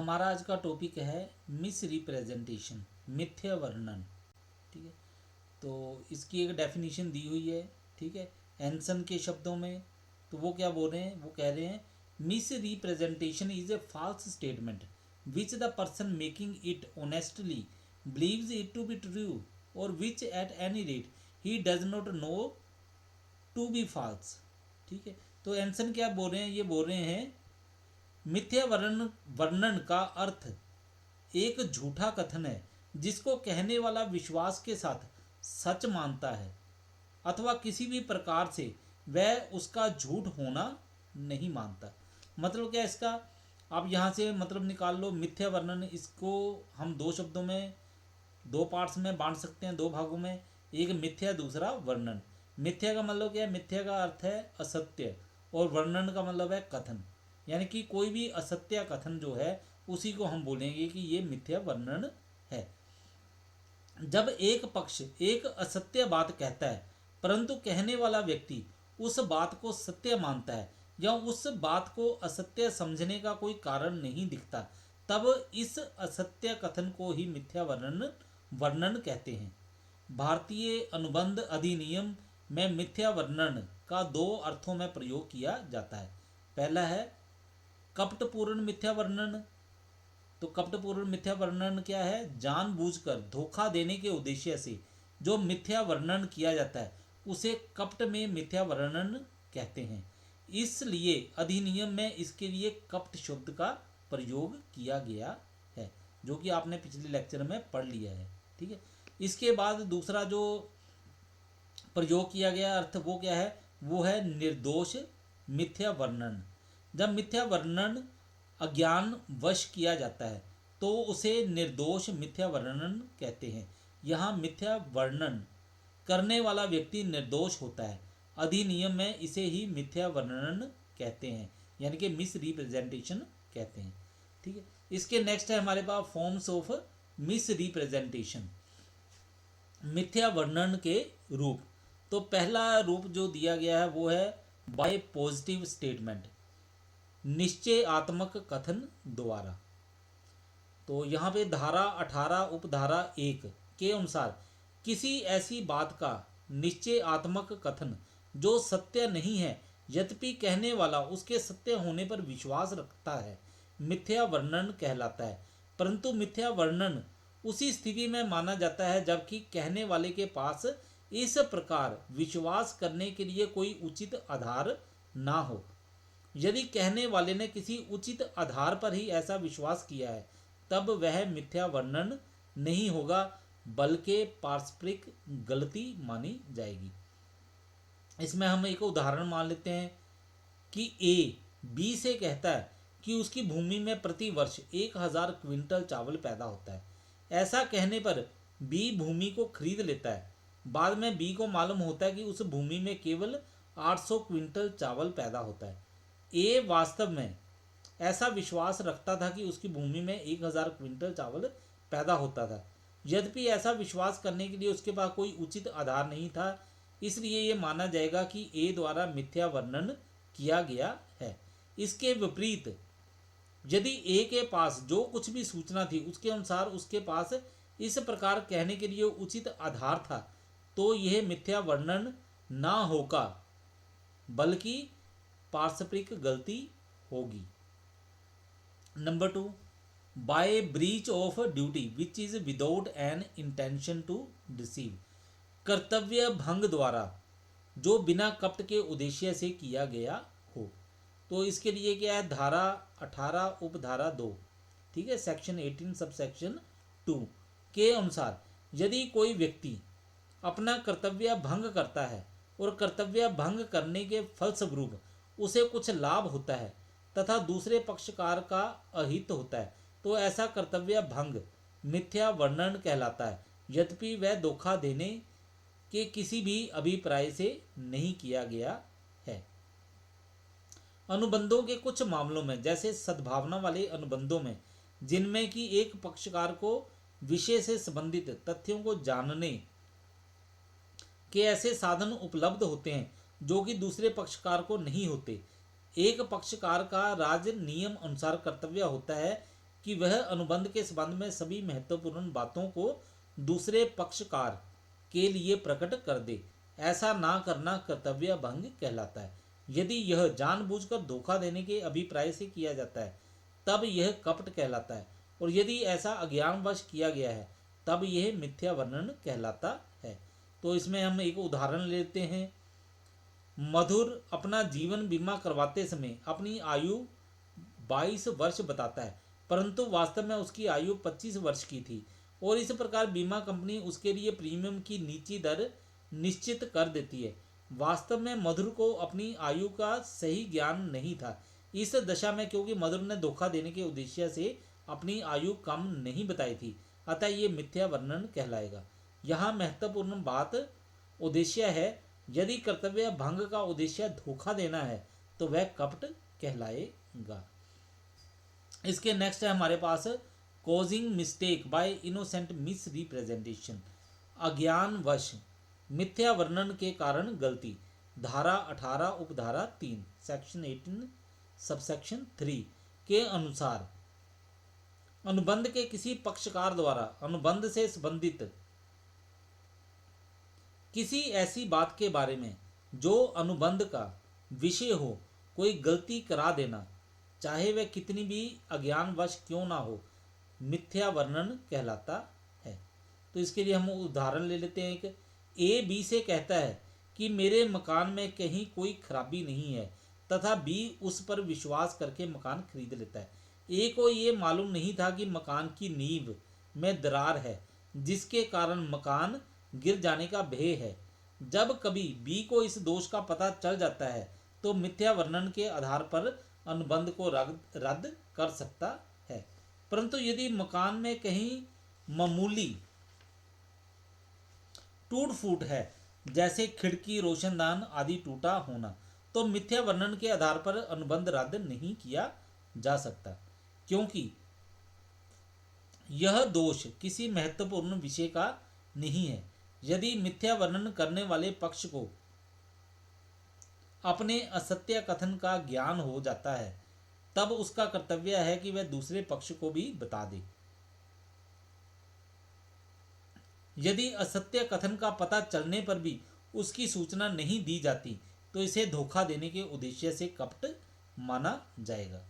हमारा आज का टॉपिक है मिस रिप्रेजेंटेशन, मिथ्या वर्णन। ठीक है, तो इसकी एक डेफिनेशन दी हुई है। ठीक है, एंसन के शब्दों में। तो वो क्या बोल रहे हैं, वो कह रहे हैं misrepresentation is a false statement which the person making it honestly believes it to be true or which at any rate he does not know to be false। ठीक है, तो एंसन क्या बोल रहे हैं, ये बोल रहे हैं मिथ्या वर्णन का अर्थ एक झूठा कथन है जिसको कहने वाला विश्वास के साथ सच मानता है अथवा किसी भी प्रकार से वह उसका झूठ होना नहीं मानता। मतलब क्या इसका, आप यहाँ से मतलब निकाल लो मिथ्या वर्णन। इसको हम दो शब्दों में, दो पार्ट्स में बांट सकते हैं, दो भागों में। एक मिथ्या, दूसरा वर्णन। मिथ्या का मतलब क्या है, मिथ्या का अर्थ है असत्य, और वर्णन का मतलब है कथन। यानी कि कोई भी असत्य कथन जो है उसी को हम बोलेंगे कि ये मिथ्या वर्णन है। जब एक पक्ष एक असत्य बात कहता है परंतु कहने वाला व्यक्ति उस बात को सत्य मानता है या उस बात को असत्य समझने का कोई कारण नहीं दिखता, तब इस असत्य कथन को ही मिथ्या वर्णन कहते हैं। भारतीय अनुबंध अधिनियम में मिथ्या वर्णन का दो अर्थों में प्रयोग किया जाता है। पहला है कपटपूर्ण मिथ्या वर्णन। तो कपटपूर्ण मिथ्या वर्णन क्या है, जानबूझकर धोखा देने के उद्देश्य से जो मिथ्या वर्णन किया जाता है उसे कपट में मिथ्या वर्णन कहते हैं। इसलिए अधिनियम में इसके लिए कपट शब्द का प्रयोग किया गया है, जो कि आपने पिछले लेक्चर में पढ़ लिया है। ठीक है, इसके बाद दूसरा जो प्रयोग किया गया अर्थ वो क्या है, वो है निर्दोष मिथ्या वर्णन। जब मिथ्या वर्णन अज्ञान वश किया जाता है तो उसे निर्दोष मिथ्या वर्णन कहते हैं। यहाँ मिथ्या वर्णन करने वाला व्यक्ति निर्दोष होता है। अधिनियम में इसे ही मिथ्या वर्णन कहते हैं, यानी कि मिस रिप्रेजेंटेशन कहते हैं। ठीक है, इसके नेक्स्ट है हमारे पास फॉर्म्स ऑफ मिस रिप्रेजेंटेशन, मिथ्या वर्णन के रूप। तो पहला रूप जो दिया गया है वो है बाय पॉजिटिव स्टेटमेंट, निश्चयात्मक कथन द्वारा। तो यहाँ पे धारा 18 उपधारा 1 के अनुसार किसी ऐसी बात का निश्चयात्मक कथन जो सत्य नहीं है यद्यपि कहने वाला उसके सत्य होने पर विश्वास रखता है, मिथ्या वर्णन कहलाता है। परंतु मिथ्या वर्णन उसी स्थिति में माना जाता है जबकि कहने वाले के पास इस प्रकार विश्वास करने के लिए कोई उचित आधार ना हो। यदि कहने वाले ने किसी उचित आधार पर ही ऐसा विश्वास किया है तब वह मिथ्या वर्णन नहीं होगा बल्कि पारस्परिक गलती मानी जाएगी। इसमें हम एक उदाहरण मान लेते हैं कि ए बी से कहता है कि उसकी भूमि में प्रति वर्ष 1000 क्विंटल चावल पैदा होता है। ऐसा कहने पर बी भूमि को खरीद लेता है। बाद में बी को मालूम होता है कि उस भूमि में केवल 800 क्विंटल चावल पैदा होता है। ए वास्तव में ऐसा विश्वास रखता था कि उसकी भूमि में 1000 क्विंटल चावल पैदा होता था, यद्यपि ऐसा विश्वास करने के लिए उसके पास कोई उचित आधार नहीं था। इसलिए ये माना जाएगा कि ए द्वारा मिथ्या वर्णन किया गया है। इसके विपरीत यदि ए के पास जो कुछ भी सूचना थी उसके अनुसार उसके पास इस प्रकार कहने के लिए उचित आधार था तो यह मिथ्या वर्णन ना होगा बल्कि पारस्परिक गलती होगी। Number 2, by breach of duty which is without an intention to deceive, कर्तव्य भंग द्वारा जो बिना कपट के उद्देश्य से किया गया हो। तो इसके लिए क्या है, धारा 18 उपधारा 2, ठीक है, सेक्शन 18 सब सेक्शन 2 के अनुसार यदि कोई व्यक्ति अपना कर्तव्य भंग करता है और कर्तव्य भंग करने के फलस्वरूप उसे कुछ लाभ होता है तथा दूसरे पक्षकार का अहित होता है तो ऐसा कर्तव्य भंग मिथ्या वर्णन कहलाता है, यद्यपि वह धोखा देने के किसी भी अभिप्राय से नहीं किया गया है। अनुबंधों के कुछ मामलों में, जैसे सद्भावना वाले अनुबंधों में जिनमें कि एक पक्षकार को विषय से संबंधित तथ्यों को जानने के ऐसे साधन उपलब्ध होते हैं जो कि दूसरे पक्षकार को नहीं होते, एक पक्षकार का राज नियम अनुसार कर्तव्य होता है कि वह अनुबंध के संबंध में सभी महत्वपूर्ण बातों को दूसरे पक्षकार के लिए प्रकट कर दे। ऐसा ना करना कर्तव्य भंग कहलाता है। यदि यह जानबूझकर धोखा देने के अभिप्राय से किया जाता है तब यह कपट कहलाता है, और यदि ऐसा अज्ञानवश किया गया है तब यह मिथ्या वर्णन कहलाता है। तो इसमें हम एक उदाहरण लेते हैं। मधुर अपना जीवन बीमा करवाते समय अपनी आयु 22 वर्ष बताता है, परंतु वास्तव में उसकी आयु 25 वर्ष की थी, और इस प्रकार बीमा कंपनी उसके लिए प्रीमियम की नीची दर निश्चित कर देती है। वास्तव में मधुर को अपनी आयु का सही ज्ञान नहीं था। इस दशा में क्योंकि मधुर ने धोखा देने के उद्देश्य से अपनी आयु कम नहीं बताई थी, अतः ये मिथ्या वर्णन कहलाएगा। यहाँ महत्वपूर्ण बात उद्देश्य है। यदि कर्तव्य भंग का उद्देश्य धोखा देना है तो वह कपट कहलाएगा। इसके नेक्स्ट है हमारे पास causing mistake by innocent misrepresentation, अज्ञानवश मिथ्या वर्णन के कारण गलती। धारा 18 उपधारा 3 सेक्शन 18 सबसेक्शन 3 के अनुसार अनुबंध के किसी पक्षकार द्वारा अनुबंध से संबंधित किसी ऐसी बात के बारे में जो अनुबंध का विषय हो कोई गलती करा देना, चाहे वह कितनी भी अज्ञानवश क्यों ना हो, मिथ्या वर्णन कहलाता है। तो इसके लिए हम उदाहरण ले लेते हैं। एक ए बी से कहता है कि मेरे मकान में कहीं कोई खराबी नहीं है, तथा बी उस पर विश्वास करके मकान खरीद लेता है। ए को ये मालूम नहीं था कि मकान की नींव में दरार है जिसके कारण मकान गिर जाने का भय है। जब कभी बी को इस दोष का पता चल जाता है तो मिथ्या वर्णन के आधार पर अनुबंध को रद्द कर सकता है। परंतु यदि मकान में कहीं मामूली टूट फूट है, जैसे खिड़की रोशनदान आदि टूटा होना, तो मिथ्या वर्णन के आधार पर अनुबंध रद्द नहीं किया जा सकता, क्योंकि यह दोष किसी महत्वपूर्ण विषय का नहीं है। यदि मिथ्या वर्णन करने वाले पक्ष को अपने असत्य कथन का ज्ञान हो जाता है तब उसका कर्तव्य है कि वह दूसरे पक्ष को भी बता दे। यदि असत्य कथन का पता चलने पर भी उसकी सूचना नहीं दी जाती तो इसे धोखा देने के उद्देश्य से कपट माना जाएगा।